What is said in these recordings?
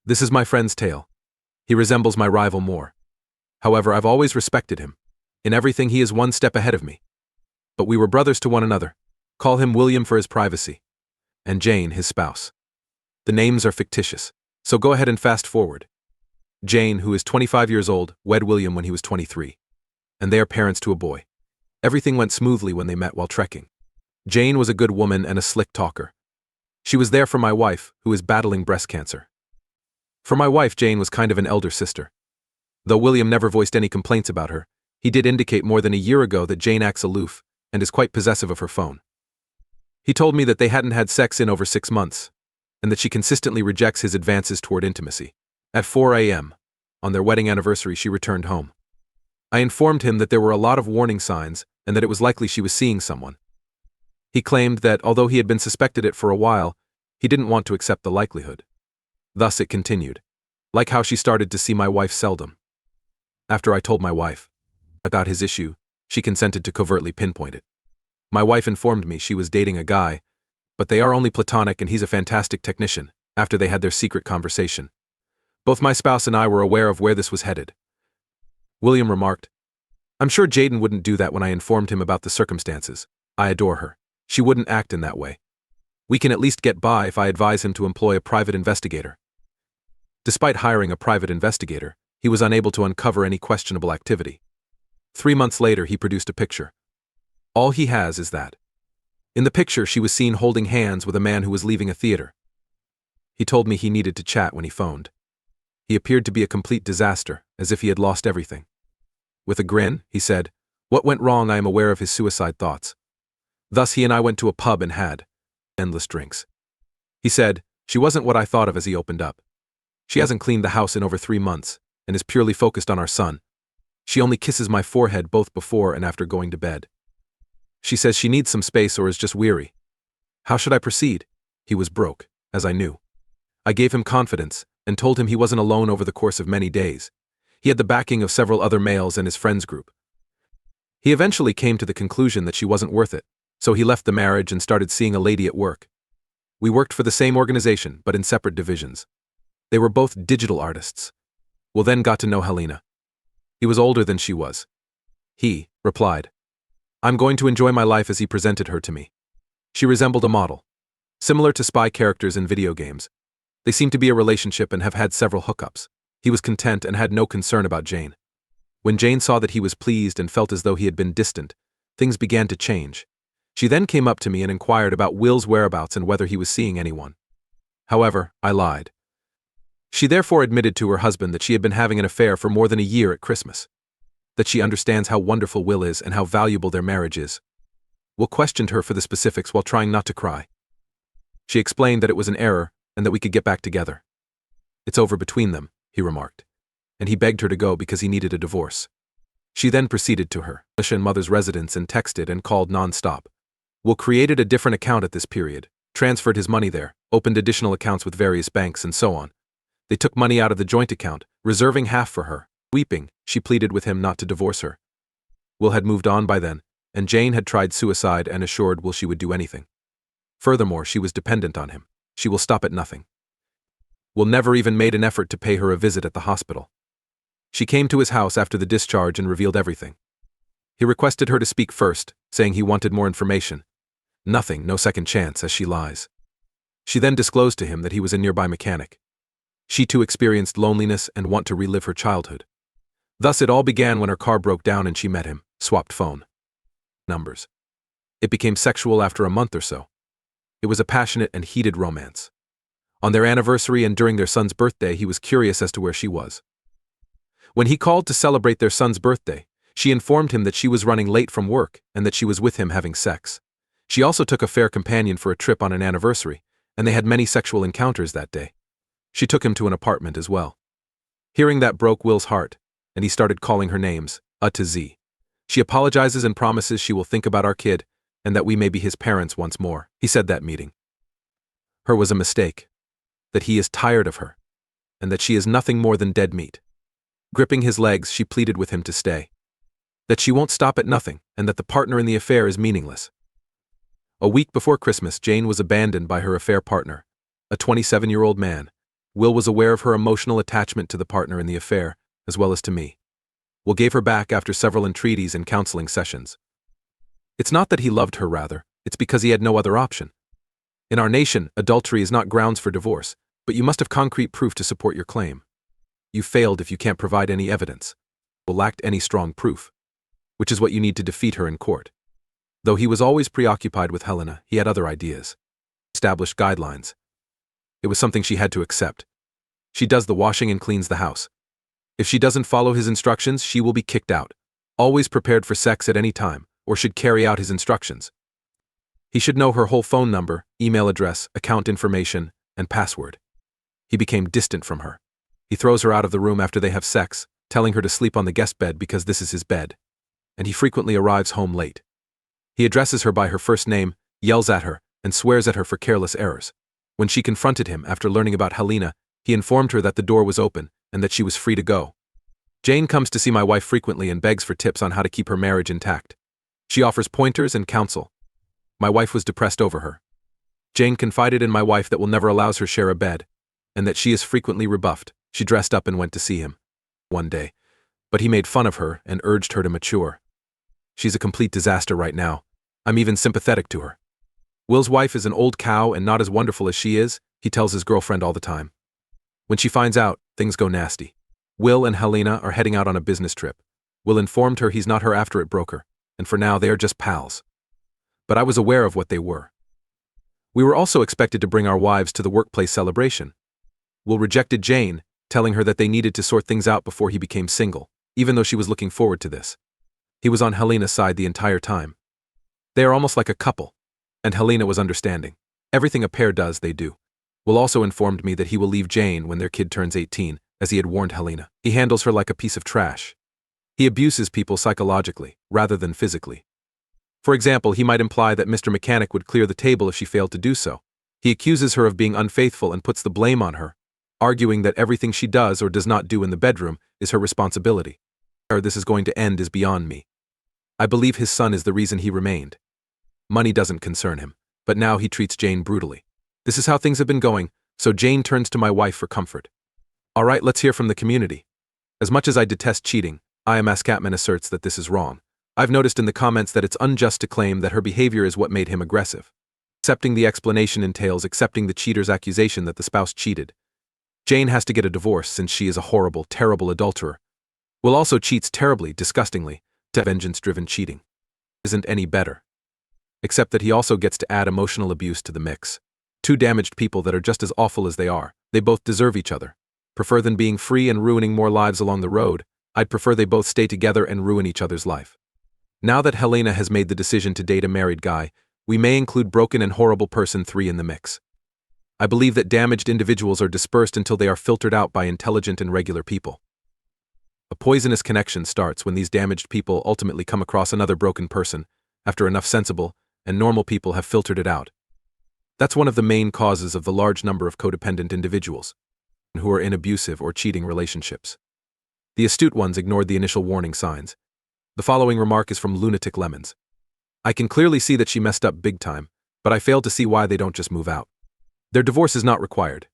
This is my friend's tale. He resembles my rival more. However, I've always respected him. In everything he is one step ahead of me. But we were brothers to one another. Call him William for his privacy. And Jane, his spouse. The names are fictitious, so go ahead and fast forward. Jane, who is 25 years old, wed William when he was 23. And they are parents to a boy. Everything went smoothly when they met while trekking. Jane was a good woman and a slick talker. She was there for my wife, who is battling breast cancer. For my wife, Jane was kind of an elder sister. Though William never voiced any complaints about her, he did indicate more than a year ago that Jane acts aloof and is quite possessive of her phone. He told me that they hadn't had sex in over 6 months, and that she consistently rejects his advances toward intimacy. At 4 a.m., on their wedding anniversary, she returned home. I informed him that there were a lot of warning signs and that it was likely she was seeing someone. He claimed that, although he had been suspected it for a while, he didn't want to accept the likelihood. Thus it continued, like how she started to see my wife seldom. After I told my wife about his issue, she consented to covertly pinpoint it. My wife informed me she was dating a guy, but they are only platonic and he's a fantastic technician, after they had their secret conversation. Both my spouse and I were aware of where this was headed. William remarked, "I'm sure Jaden wouldn't do that when I informed him about the circumstances. I adore her. She wouldn't act in that way. We can at least get by if I advise him to employ a private investigator." Despite hiring a private investigator, he was unable to uncover any questionable activity. 3 months later, he produced a picture. All he has is that. In the picture, she was seen holding hands with a man who was leaving a theater. He told me he needed to chat when he phoned. He appeared to be a complete disaster, as if he had lost everything. With a grin, he said, "What went wrong? I am aware of his suicide thoughts." Thus he and I went to a pub and had endless drinks. He said, "She wasn't what I thought of," as he opened up. "She hasn't cleaned the house in over 3 months, and is purely focused on our son. She only kisses my forehead both before and after going to bed. She says she needs some space or is just weary. How should I proceed?" He was broke, as I knew. I gave him confidence and told him he wasn't alone over the course of many days. He had the backing of several other males and his friends group. He eventually came to the conclusion that she wasn't worth it, so he left the marriage and started seeing a lady at work. We worked for the same organization, but in separate divisions. They were both digital artists. Will then got to know Helena. He was older than she was. He replied, "I'm going to enjoy my life," as he presented her to me. She resembled a model. Similar to spy characters in video games. They seem to be a relationship and have had several hookups. He was content and had no concern about Jane. When Jane saw that he was pleased and felt as though he had been distant, things began to change. She then came up to me and inquired about Will's whereabouts and whether he was seeing anyone. However, I lied. She therefore admitted to her husband that she had been having an affair for more than a year at Christmas. That she understands how wonderful Will is and how valuable their marriage is. Will questioned her for the specifics while trying not to cry. She explained that it was an error and that we could get back together. "It's over between them," he remarked, and he begged her to go because he needed a divorce. She then proceeded to her mother's residence and texted and called non-stop. Will created a different account at this period, transferred his money there, opened additional accounts with various banks and so on. They took money out of the joint account, reserving half for her. Weeping, she pleaded with him not to divorce her. Will had moved on by then, and Jane had tried suicide and assured Will she would do anything. Furthermore, she was dependent on him. She will stop at nothing. Will never even made an effort to pay her a visit at the hospital. She came to his house after the discharge and revealed everything. He requested her to speak first, saying he wanted more information. Nothing, no second chance, as she lies. She then disclosed to him that he was a nearby mechanic. She too experienced loneliness and want to relive her childhood. Thus it all began when her car broke down and she met him, swapped phone numbers. It became sexual after a month or so. It was a passionate and heated romance. On their anniversary and during their son's birthday, he was curious as to where she was. When he called to celebrate their son's birthday, she informed him that she was running late from work and that she was with him having sex. She also took a fair companion for a trip on an anniversary, and they had many sexual encounters that day. She took him to an apartment as well. Hearing that broke Will's heart, and he started calling her names, A to Z. She apologizes and promises she will think about our kid, and that we may be his parents once more, he said that meeting. Her was a mistake. That he is tired of her, and that she is nothing more than dead meat. Gripping his legs, she pleaded with him to stay. That she won't stop at nothing, and that the partner in the affair is meaningless. A week before Christmas, Jane was abandoned by her affair partner, a 27-year-old man, Will was aware of her emotional attachment to the partner in the affair, as well as to me. Will gave her back after several entreaties and counseling sessions. It's not that he loved her, rather, it's because he had no other option. In our nation, adultery is not grounds for divorce, but you must have concrete proof to support your claim. You failed if you can't provide any evidence. Will lacked any strong proof, which is what you need to defeat her in court. Though he was always preoccupied with Helena, he had other ideas. Established guidelines. It was something she had to accept. She does the washing and cleans the house. If she doesn't follow his instructions, she will be kicked out. Always prepared for sex at any time, or should carry out his instructions. He should know her whole phone number, email address, account information, and password. He became distant from her. He throws her out of the room after they have sex, telling her to sleep on the guest bed because this is his bed. And he frequently arrives home late. He addresses her by her first name, yells at her, and swears at her for careless errors. When she confronted him after learning about Helena, he informed her that the door was open and that she was free to go. Jane comes to see my wife frequently and begs for tips on how to keep her marriage intact. She offers pointers and counsel. My wife was depressed over her. Jane confided in my wife that will never allows her share a bed, and that she is frequently rebuffed. She dressed up and went to see him one day, but he made fun of her and urged her to mature. She's a complete disaster right now. I'm even sympathetic to her. Will's wife is an old cow and not as wonderful as she is, he tells his girlfriend all the time. When she finds out, things go nasty. Will and Helena are heading out on a business trip. Will informed her he's not her after it broke her, and for now they are just pals. But I was aware of what they were. We were also expected to bring our wives to the workplace celebration. Will rejected Jane, telling her that they needed to sort things out before he became single, even though she was looking forward to this. He was on Helena's side the entire time. They are almost like a couple, and Helena was understanding. Everything a pair does, they do. Will also informed me that he will leave Jane when their kid turns 18, as he had warned Helena. He handles her like a piece of trash. He abuses people psychologically, rather than physically. For example, he might imply that Mr. Mechanic would clear the table if she failed to do so. He accuses her of being unfaithful and puts the blame on her, arguing that everything she does or does not do in the bedroom is her responsibility. How this is going to end is beyond me. I believe his son is the reason he remained. Money doesn't concern him, but now he treats Jane brutally. This is how things have been going, so Jane turns to my wife for comfort. All right, let's hear from the community. As much as I detest cheating, askreddit asserts that this is wrong. I've noticed in the comments that it's unjust to claim that her behavior is what made him aggressive. Accepting the explanation entails accepting the cheater's accusation that the spouse cheated. Jane has to get a divorce since she is a horrible, terrible adulterer. Will also cheats terribly, disgustingly, to vengeance-driven cheating. Isn't any better. Except that he also gets to add emotional abuse to the mix. Two damaged people that are just as awful as they are. They both deserve each other. Prefer than being free and ruining more lives along the road, I'd prefer they both stay together and ruin each other's life. Now that Helena has made the decision to date a married guy, we may include broken and horrible person 3 in the mix. I believe that damaged individuals are dispersed until they are filtered out by intelligent and regular people. A poisonous connection starts when these damaged people ultimately come across another broken person, after enough sensible and normal people have filtered it out. That's one of the main causes of the large number of codependent individuals who are in abusive or cheating relationships. The astute ones ignored the initial warning signs. The following remark is from Lunatic Lemons. I can clearly see that she messed up big time, but I fail to see why they don't just move out. Their divorce is not required.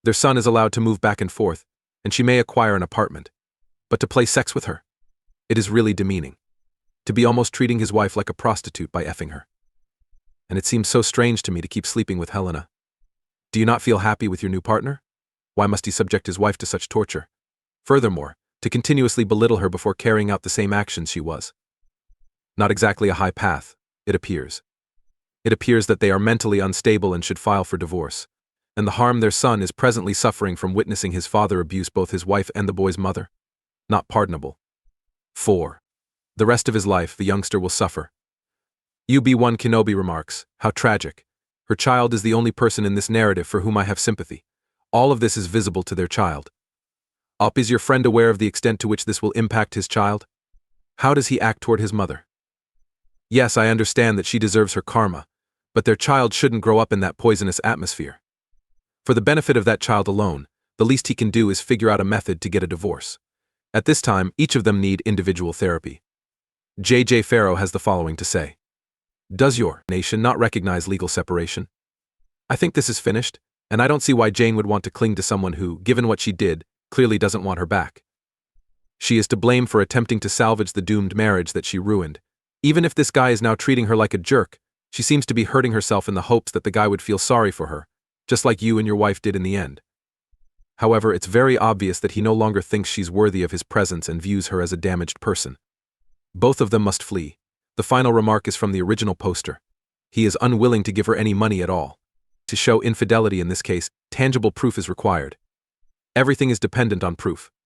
Their son is allowed to move back and forth, and she may acquire an apartment. But to play sex with her, it is really demeaning. To be almost treating his wife like a prostitute by effing her. And it seems so strange to me to keep sleeping with Helena. Do you not feel happy with your new partner? Why must he subject his wife to such torture? Furthermore, to continuously belittle her before carrying out the same actions she was. Not exactly a high path, it appears. It appears that they are mentally unstable and should file for divorce, and the harm their son is presently suffering from witnessing his father abuse both his wife and the boy's mother. Not pardonable. 4. The rest of his life, the youngster will suffer. UB1 Kenobi remarks, how tragic. Her child is the only person in this narrative for whom I have sympathy. All of this is visible to their child. Is your friend aware of the extent to which this will impact his child? How does he act toward his mother? Yes, I understand that she deserves her karma, but their child shouldn't grow up in that poisonous atmosphere. For the benefit of that child alone, the least he can do is figure out a method to get a divorce. At this time, each of them need individual therapy. J.J. Farrow has the following to say. Does your nation not recognize legal separation? I think this is finished. And I don't see why Jane would want to cling to someone who, given what she did, clearly doesn't want her back. She is to blame for attempting to salvage the doomed marriage that she ruined. Even if this guy is now treating her like a jerk, she seems to be hurting herself in the hopes that the guy would feel sorry for her, just like you and your wife did in the end. However, it's very obvious that he no longer thinks she's worthy of his presence and views her as a damaged person. Both of them must flee. The final remark is from the original poster. He is unwilling to give her any money at all. To show infidelity in this case, tangible proof is required. Everything is dependent on proof.